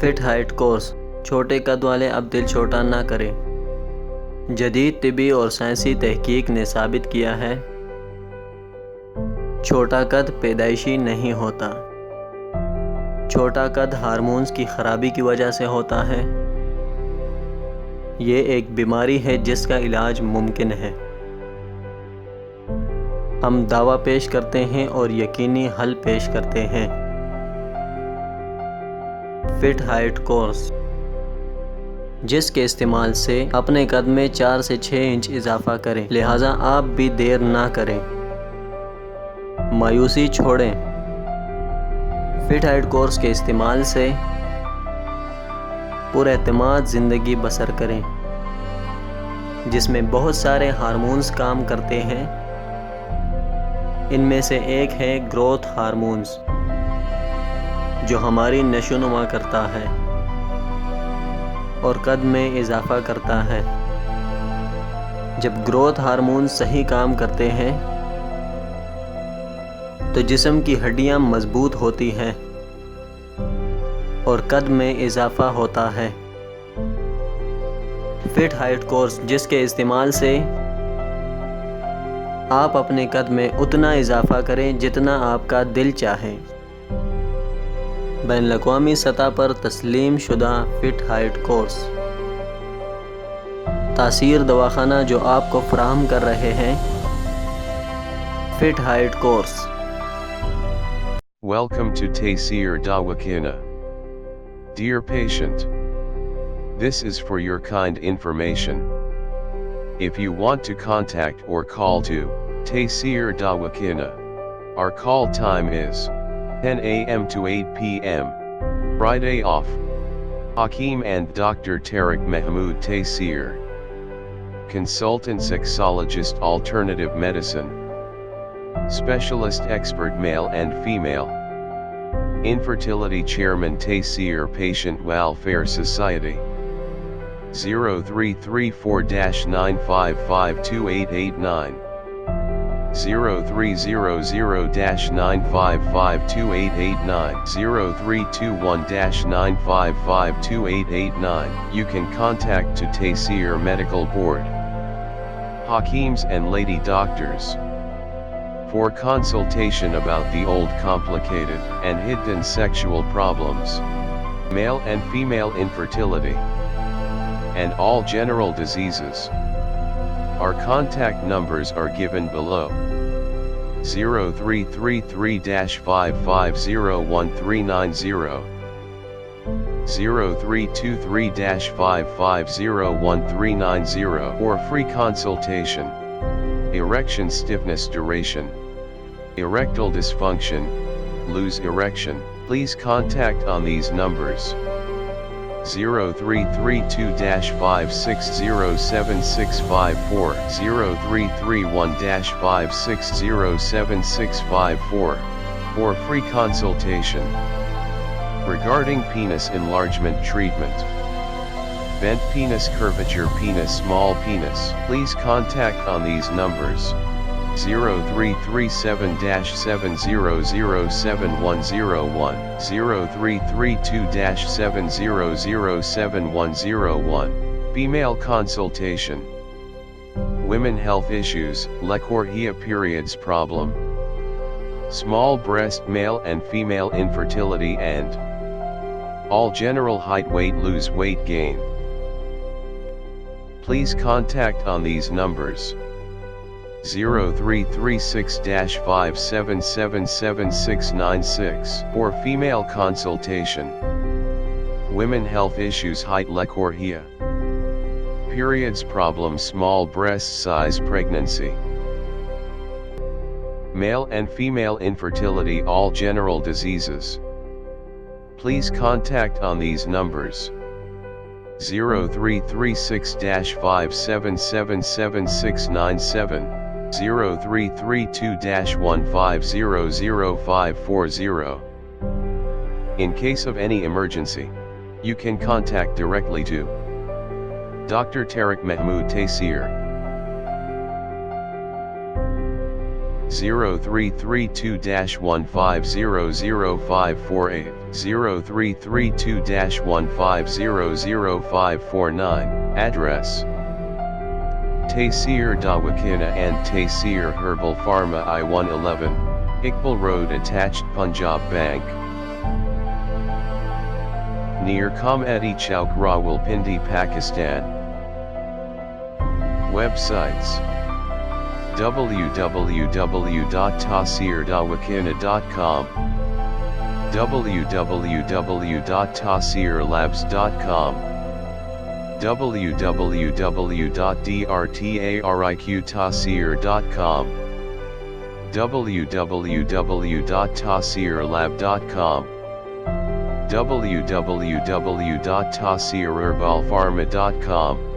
Fit height course, چھوٹے قد والے اب دل چھوٹا نہ کریں۔ جدید طبی اور سائنسی تحقیق نے ثابت کیا ہے، چھوٹا قد پیدائشی نہیں ہوتا۔ چھوٹا قد ہارمونز کی خرابی کی وجہ سے ہوتا ہے۔ یہ ایک بیماری ہے جس کا علاج ممکن ہے۔ ہم دعویٰ پیش کرتے ہیں اور یقینی حل پیش کرتے ہیں۔ فٹ ہائیٹ کورس، جس کے استعمال سے اپنے قد میں 4 سے 6 انچ اضافہ کریں، لہٰذا آپ بھی دیر نہ کریں۔ مایوسی چھوڑیں۔ فٹ ہائیٹ کورس کے استعمال سے پر اعتماد زندگی بسر کریں، جس میں بہت سارے ہارمونز کام کرتے ہیں۔ ان میں سے ایک ہے گروتھ ہارمونز، جو ہماری نشو و نما کرتا ہے اور قد میں اضافہ کرتا ہے۔ جب گروتھ ہارمون صحیح کام کرتے ہیں تو جسم کی ہڈیاں مضبوط ہوتی ہیں اور قد میں اضافہ ہوتا ہے۔ فٹ ہائیٹ کورس، جس کے استعمال سے آپ اپنے قد میں اتنا اضافہ کریں جتنا آپ کا دل چاہے۔ بین الاقوامی سطح پر تسلیم شدہ فٹ ہائیٹ کورس، تاثیر دواخانہ جو آپ کو فراہم کر رہے ہیں۔ Fit height course. Welcome to تاثیر دواخانہ. Dear patient, this is for your kind information. If you want to contact or call to تاثیر دواخانہ, our call time is 10 a.m. to 8 p.m. Friday off. Hakeem and Dr. Tariq Mahmood Taseer, Consultant Sexologist Alternative Medicine, Specialist Expert Male and Female, Infertility Chairman Taseer Patient Welfare Society, 0334-9552889, 0300-9552889, 0321-9552889. You can contact to Taseer Medical Board, Hakeems and Lady Doctors, for consultation about the old complicated and hidden sexual problems, male and female infertility, and all general diseases. Our contact numbers are given below: 0333-5501390, 0323-5501390 for free consultation. Erection stiffness duration, erectile dysfunction, lose erection. Please contact on these numbers: 0332-5607654, 0331-5607654 for free consultation. Regarding penis enlargement treatment, bent penis, curvature penis, small penis, please contact on these numbers: 0337-7007101, 0332-7007101. Female consultation, women health issues, leukorrhea, periods problem, small breast, male and female infertility, and all general height, weight lose, weight gain. Please contact on these numbers: 0336-5777696 for female consultation, women health issues, height, leukorrhea, periods problem, small breast size, pregnancy, male and female infertility, all general diseases. Please contact on these numbers: 0336-5777697, 0332-1500540. In case of any emergency, you can contact directly to Dr. Tariq Mahmood Taseer. 0332-15000548, 0332-15000549, address Taysir Dawakina and Taysir Herbal Pharma I-111, Iqbal Road attached Punjab Bank, near Comedy Chowk Rawalpindi, Pakistan. Websites www.tasirdawakina.com, www.tasirlabs.com, www.drtariqtasir.com, www.tasirlab.com, www.tasirherbalpharma.com.